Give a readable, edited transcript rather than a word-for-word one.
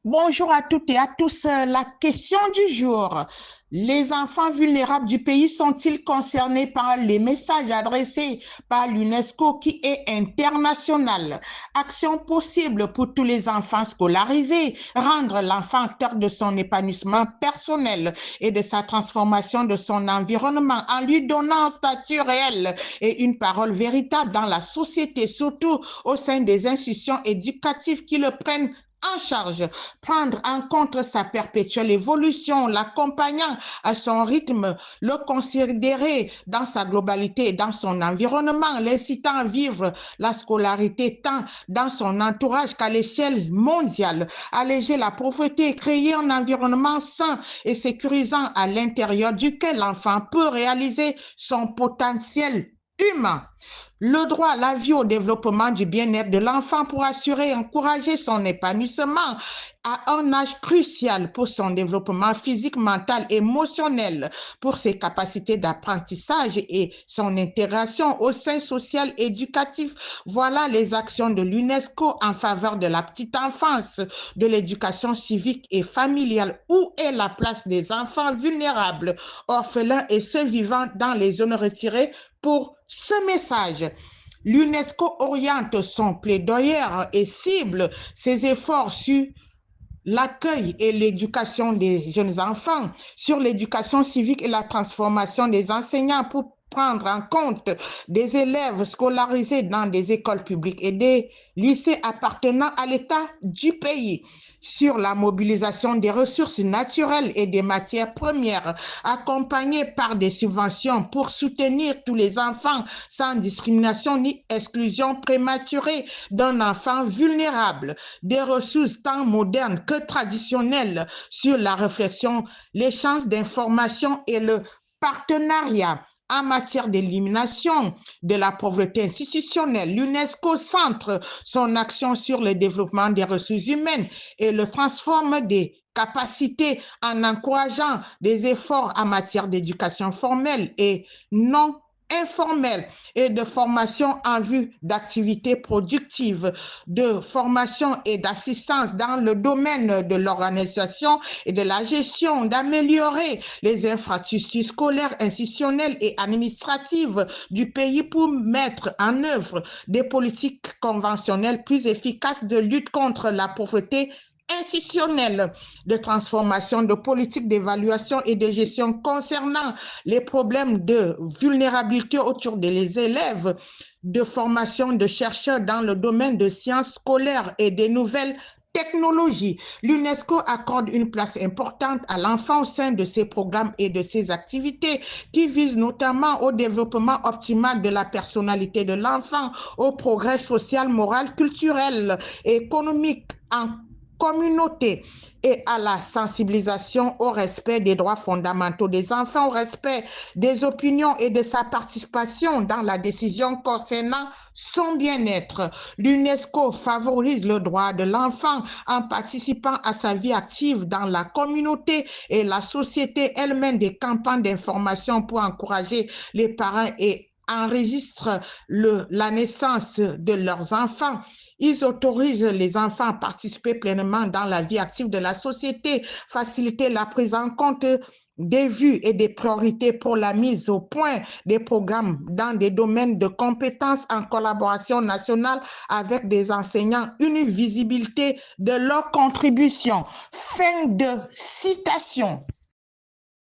Bonjour à toutes et à tous. La question du jour. Les enfants vulnérables du pays sont-ils concernés par les messages adressés par l'UNESCO qui est international? Action possible pour tous les enfants scolarisés, rendre l'enfant acteur de son épanouissement personnel et de sa transformation de son environnement en lui donnant un statut réel et une parole véritable dans la société, surtout au sein des institutions éducatives qui le prennent en charge, prendre en compte sa perpétuelle évolution, l'accompagnant à son rythme, le considérer dans sa globalité et dans son environnement, l'incitant à vivre la scolarité tant dans son entourage qu'à l'échelle mondiale, alléger la pauvreté, créer un environnement sain et sécurisant à l'intérieur duquel l'enfant peut réaliser son potentiel humain. Le droit à la vie, au développement du bien-être de l'enfant pour assurer et encourager son épanouissement à un âge crucial pour son développement physique, mental, émotionnel, pour ses capacités d'apprentissage et son intégration au sein social éducatif. Voilà les actions de l'UNESCO en faveur de la petite enfance, de l'éducation civique et familiale. Où est la place des enfants vulnérables, orphelins et ceux vivant dans les zones retirées pour ce message? L'UNESCO oriente son plaidoyer et cible ses efforts sur l'accueil et l'éducation des jeunes enfants, sur l'éducation civique et la transformation des enseignants pour prendre en compte des élèves scolarisés dans des écoles publiques et des lycées appartenant à l'État du pays, sur la mobilisation des ressources naturelles et des matières premières, accompagnées par des subventions pour soutenir tous les enfants sans discrimination ni exclusion prématurée d'un enfant vulnérable, des ressources tant modernes que traditionnelles sur la réflexion, l'échange d'informations et le partenariat en matière d'élimination de la pauvreté institutionnelle. L'UNESCO centre son action sur le développement des ressources humaines et le transforme des capacités en encourageant des efforts en matière d'éducation formelle et non informelle et de formation en vue d'activités productives, de formation et d'assistance dans le domaine de l'organisation et de la gestion, d'améliorer les infrastructures scolaires, institutionnelles et administratives du pays pour mettre en œuvre des politiques conventionnelles plus efficaces de lutte contre la pauvreté institutionnelle, de transformation de politiques d'évaluation et de gestion concernant les problèmes de vulnérabilité autour des élèves, de formation de chercheurs dans le domaine de sciences scolaires et des nouvelles technologies. L'UNESCO accorde une place importante à l'enfant au sein de ses programmes et de ses activités qui visent notamment au développement optimal de la personnalité de l'enfant, au progrès social, moral, culturel et économique en communauté et à la sensibilisation au respect des droits fondamentaux des enfants, au respect des opinions et de sa participation dans la décision concernant son bien-être. L'UNESCO favorise le droit de l'enfant en participant à sa vie active dans la communauté et la société. Elle mène des campagnes d'information pour encourager les parents et enregistre la naissance de leurs enfants. Ils autorisent les enfants à participer pleinement dans la vie active de la société, faciliter la prise en compte des vues et des priorités pour la mise au point des programmes dans des domaines de compétences en collaboration nationale avec des enseignants, une visibilité de leur contribution. Fin de citation.